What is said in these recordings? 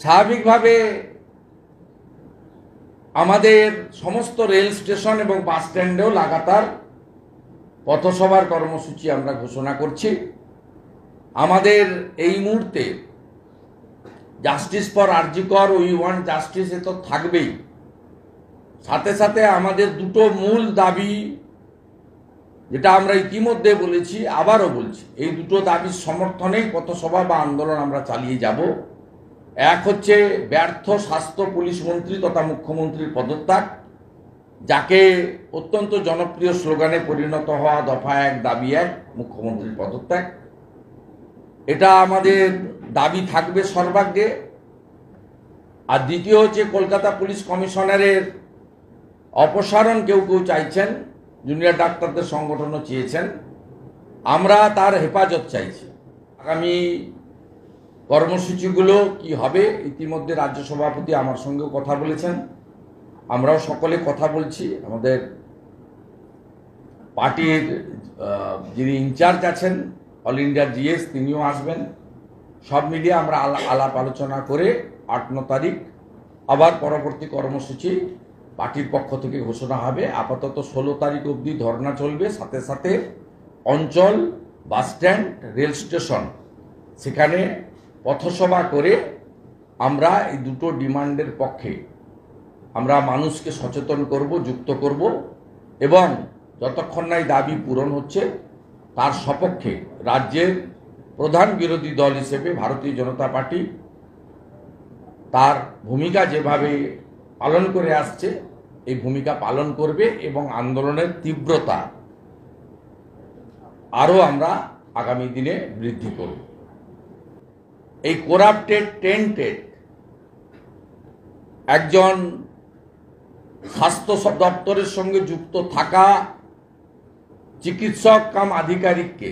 স্বাভাবিকভাবে আমাদের সমস্ত রেল স্টেশন এবং বাস স্ট্যান্ডেও লাগাতার পথসভার কর্মসূচি আমরা ঘোষণা করছি। আমাদের এই মুহূর্তে জাস্টিস ফর আরজি কর, উই ওয়ান্ট জাস্টিস, এ তো থাকবেই। সাথে সাথে আমাদের দুটো মূল দাবি, যেটা আমরা ইতিমধ্যে বলেছি, আবারও বলছি, এই দুটো দাবির সমর্থনেই পথসভা বা আন্দোলন আমরা চালিয়ে যাব। এক হচ্ছে ব্যর্থ স্বাস্থ্য পুলিশ মন্ত্রী তথা মুখ্যমন্ত্রীর পদত্যাগ, যাকে অত্যন্ত জনপ্রিয় স্লোগানে পরিণত হওয়া দফা 1 দাবি 1 মুখ্যমন্ত্রীর পদত্যাগ। এটা আমাদের দাবি থাকবে সর্বাগ্রে। আর দ্বিতীয় হচ্ছে কলকাতা পুলিশ কমিশনারের অপসারণ কেউ কেউ চাইছেন, জুনিয়র ডাক্তারদের সংগঠনও চেয়েছেন, আমরা তার হেফাজত চাইছি। আগামী কর্মসূচিগুলো কি হবে, ইতিমধ্যে রাজ্য সভাপতি আমার সঙ্গেও কথা বলেছেন, আমরাও সকলে কথা বলছি। আমাদের পার্টির যিনি ইনচার্জ আছেন অল ইন্ডিয়া জিএস, তিনিও আসবেন। সব মিলিয়ে আমরা আলাপ আলোচনা করে 8-9 তারিখ আবার পরবর্তী কর্মসূচি পার্টির পক্ষ থেকে ঘোষণা হবে। আপাতত 16 তারিখ অবধি ধর্না চলবে। সাথে সাথে অঞ্চল, বাস স্ট্যান্ড, রেল স্টেশন, সেখানে পথসভা করে আমরা এই দুটো ডিমান্ডের পক্ষে আমরা মানুষকে সচেতন করব, যুক্ত করব, এবং যতক্ষণ না এই দাবি পূরণ হচ্ছে তার সপক্ষে রাজ্যের প্রধান বিরোধী দল হিসেবে ভারতীয় জনতা পার্টি তার ভূমিকা যেভাবে পালন করে আসছে এই ভূমিকা পালন করবে এবং আন্দোলনের তীব্রতা আরও আমরা আগামী দিনে বৃদ্ধি করব। এই করাপ্টেড, টেন্টেড একজন স্বাস্থ্য দপ্তরের সঙ্গে যুক্ত থাকা চিকিৎসক কাম আধিকারিককে,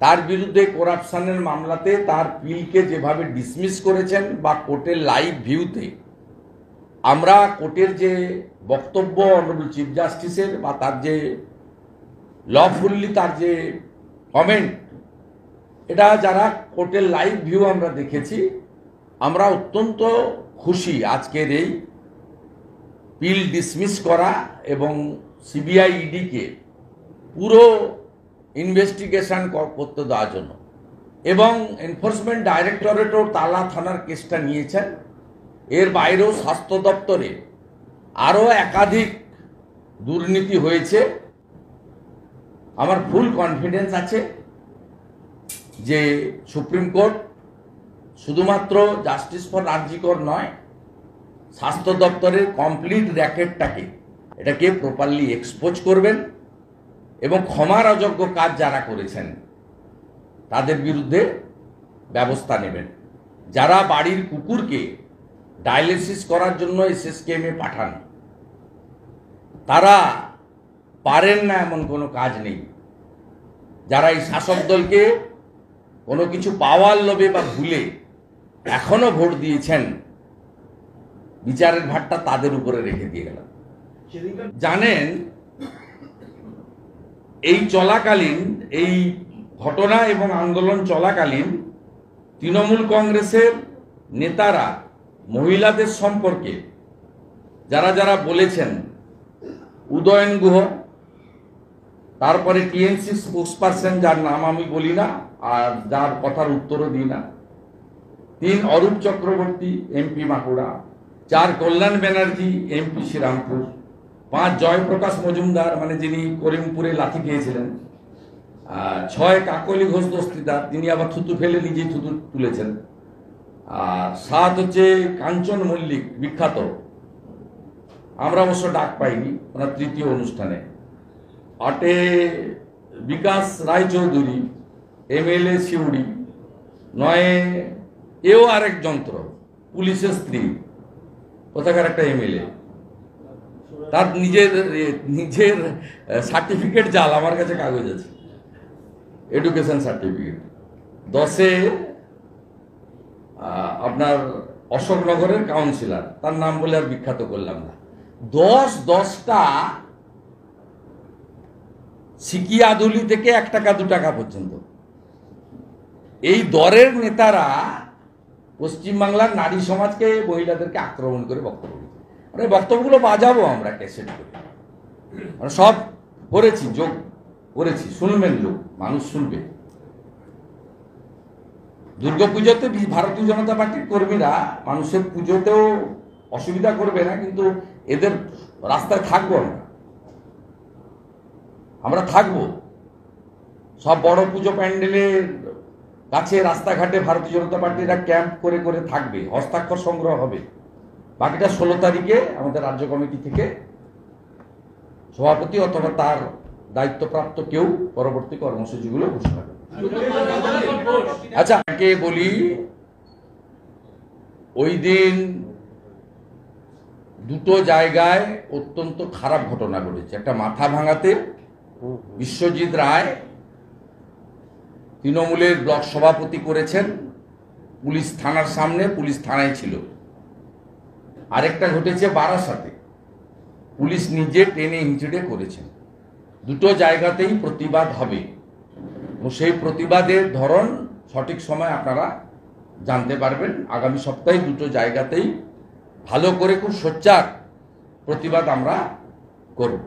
তার বিরুদ্ধে করাপশনের মামলাতে তার পিলকে যেভাবে ডিসমিস করেছেন বা কোর্টের লাইভ ভিউতে আমরা কোর্টের যে বক্তব্য অনারেবল চিফ জাস্টিসের বা তার যে লফুল্লি তার যে কমেন্ট, এটা যারা কোর্টের লাইভ ভিউ আমরা দেখেছি, আমরা অত্যন্ত খুশি আজকের এই পিল ডিসমিস করা এবং সিবিআই ইডিকে পুরো ইনভেস্টিগেশন করতে দেওয়ার জন্য। এবং এনফোর্সমেন্ট ডাইরেক্টরেটও তালা থানার কেসটা নিয়েছেন। এর বাইরেও স্বাস্থ্য দপ্তরে আরও একাধিক দুর্নীতি হয়েছে। আমার ফুল কনফিডেন্স আছে যে সুপ্রিম কোর্ট শুধুমাত্র জাস্টিস ফর আরজি কর নয়, স্বাস্থ্য দপ্তরের কমপ্লিট র্যাকেটটাকে এটাকে প্রপারলি এক্সপোজ করবেন এবং ক্ষমার অযোগ্য কাজ যারা করেছেন তাদের বিরুদ্ধে ব্যবস্থা নেবেন। যারা বাড়ির কুকুরকে ডায়ালিসিস করার জন্য এসএসকেএমে পাঠান, তারা পারেন না এমন কোনো কাজ নেই। যারা এই শাসক দলকে কোনো কিছু পাওয়ার লোভে বা ভুলে এখনো ভোট দিয়েছেন, বিচারের ভারটা তাদের উপরে রেখে দিয়ে গেল। জানেন, এই চলাকালীন, এই ঘটনা এবং আন্দোলন চলাকালীন তৃণমূল কংগ্রেসের নেতারা মহিলাদের সম্পর্কে যারা যারা বলেছেন, উদয়ন গুহ, তারপরে টিএমসি স্পোক্সপারসন যার নাম আমি বলি না আর যার কথার উত্তরও দিই না, 3 অরূপ চক্রবর্তী এমপি বাঁকুড়া, 4 কল্যাণ ব্যানার্জি এমপি শ্রীরামপুর, 5 জয়প্রকাশ মজুমদার মানে যিনি করিমপুরে লাথি খেয়েছিলেন, 6 কাকলি ঘোষ দস্তিদার, তিনি আবার থুতু ফেলে নিজেই থুতু তুলেছেন, আর 7 হচ্ছে কাঞ্চন মল্লিক বিখ্যাত, আমরা অবশ্য ডাক পাইনি ওনার 3য় অনুষ্ঠানে, 8 বিকাশ রায়চৌধুরী এমএলএ শিউড়ি, 9 এও আরেক যন্ত্র পুলিশের স্ত্রী, কোথাকার একটা এমএলএ, তার নিজের সার্টিফিকেট জাল, আমার কাছে কাগজ আছে, এডুকেশন সার্টিফিকেট। 10 আপনার অশোকনগরের কাউন্সিলর, তার নাম বলে আর বিখ্যাত করলাম না। 10টা সিকি আদুলি থেকে 1 টাকা 2 টাকা পর্যন্ত এই দরের নেতারা পশ্চিমবাংলার নারী সমাজকে, মহিলাদেরকে আক্রমণ করে বক্তব্য দিচ্ছে। মানে বক্তব্যগুলো বাজাবো আমরা ক্যাসেট করে, আমরা সব করেছি, যোগ করেছি, শুনবেন লোক, মানুষ শুনবে। দুর্গাপুজোতে ভারতীয় জনতা পার্টির কর্মীরা মানুষের পুজোতেও অসুবিধা করবে না, কিন্তু এদের রাস্তায় থাকবো আমরা থাকবো। সব বড় পুজো প্যান্ডেলের কাছে রাস্তাঘাটে ভারতীয় জনতা পার্টিরা ক্যাম্প করে করে থাকবে, হস্তাক্ষর সংগ্রহ হবে। বাকিটা 16 তারিখে আমাদের রাজ্য কমিটি থেকে সভাপতি অথবা তার দায়িত্বপ্রাপ্ত কেউ পরবর্তী কর্মসূচিগুলো ঘোষণা করবে। আচ্ছা, কে বলি, ওই দিন দুটো জায়গায় অত্যন্ত খারাপ ঘটনা ঘটেছে। একটা মাথা ভাঙাতে বিশ্বজিৎ রায় তৃণমূলের ব্লক সভাপতি করেছেন, পুলিশ থানার সামনে, পুলিশ থানায় ছিল। আরেকটা ঘটেছে বারাসাতে, পুলিশ নিজে টেনে হিঁচড়ে করেছেন। দুটো জায়গাতেই প্রতিবাদ হবে এবং সেই প্রতিবাদের ধরন সঠিক সময় আপনারা জানতে পারবেন। আগামী সপ্তাহে দুটো জায়গাতেই ভালো করে খুব সোচ্চার প্রতিবাদ আমরা করব।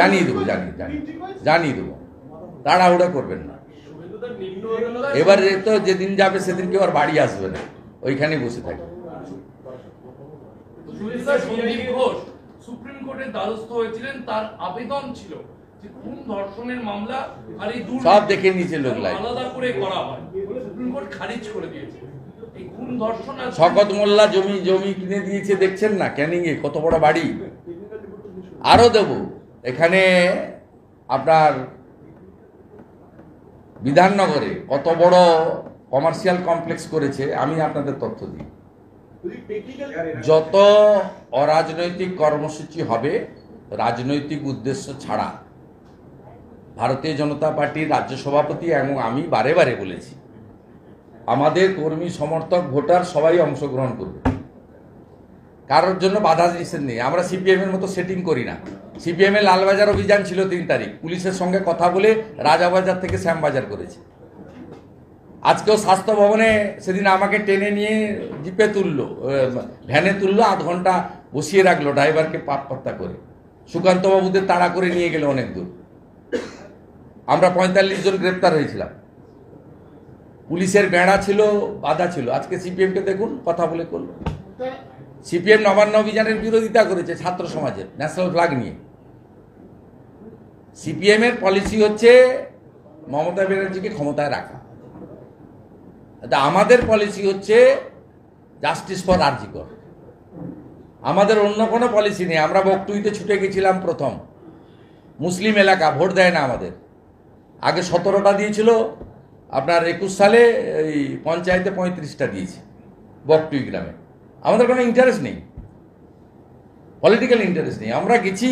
জানিয়ে দেবো, জানিয়ে দেবো, তাড়াহুড়া করবেন না। এবার তো যেদিন যাবে সেদিন কেউ আর বাড়ি আসবে না, ওইখানে বসে থাকবে। সুপ্রিম কোর্টের দ্বারস্থ হয়েছিলেন, তার আবেদন ছিল যে খুন ধর্ষণের মামলা আর এই সব দেখে নিচে লোক আলাদা করে করা হয়, সুপ্রিম কোর্ট খারিজ করে দিয়েছে। এই খুন ধর্ষণ আর শকত মোল্লা জমি কিনে দিয়েছে, দেখছেন না ক্যানিং এ কত বড় বাড়ি। আরো দেব, এখানে আপনার বিধাননগরে কত বড় কমার্শিয়াল কমপ্লেক্স করেছে, আমি আপনাদের তথ্য দিই। যত অরাজনৈতিক কর্মসূচি হবে রাজনৈতিক উদ্দেশ্য ছাড়া, ভারতীয় জনতা পার্টির রাজ্য সভাপতি এবং আমি বারে বারে বলেছি, আমাদের কর্মী সমর্থক ভোটার সবাই অংশগ্রহণ করবে, কারোর জন্য বাধা নিষেধ নেই। আমরা সিপিএম এর মতো সেটিং করি না। সিপিএম এর লালবাজার অভিযান ছিল 3 তারিখ, পুলিশের সঙ্গে কথা বলে রাজাবাজার থেকে শ্যামবাজার করেছে। আজকেও স্বাস্থ্য ভবনে সেদিন আমাকে টেনে নিয়ে জিপে তুললো, ভ্যানে তুললো, 8 ঘন্টা বসিয়ে রাখলো ড্রাইভারকে পাত্তা করে। সুকান্ত বাবুদের তাড়া করে নিয়ে গেল অনেক দূর। আমরা 45 জন গ্রেপ্তার হয়েছিলাম। পুলিশের বেড়া ছিল, বাধা ছিল। আজকে সিপিএমকে দেখুন, কথা বলে করলো। সিপিএম নবান্ন অভিযানের বিরোধিতা করেছে ছাত্র সমাজের, ন্যাশনাল ফ্ল্যাগ নিয়ে। সিপিএম এর পলিসি হচ্ছে মমতা ব্যানার্জিকে ক্ষমতায় রাখা। আমাদের পলিসি হচ্ছে জাস্টিস ফর আরজি কর। আমাদের অন্য কোনো পলিসি নেই। আমরা বকটুইতে ছুটে গেছিলাম প্রথম, মুসলিম এলাকা, ভোট দেয় না আমাদের। আগে 17টা দিয়েছিল, আপনার 21 সালে এই পঞ্চায়েতে 35টা দিয়েছে বকটুই গ্রামে। আমাদের কোনো ইন্টারেস্ট নেই, পলিটিক্যাল ইন্টারেস্ট নেই। আমরা গেছি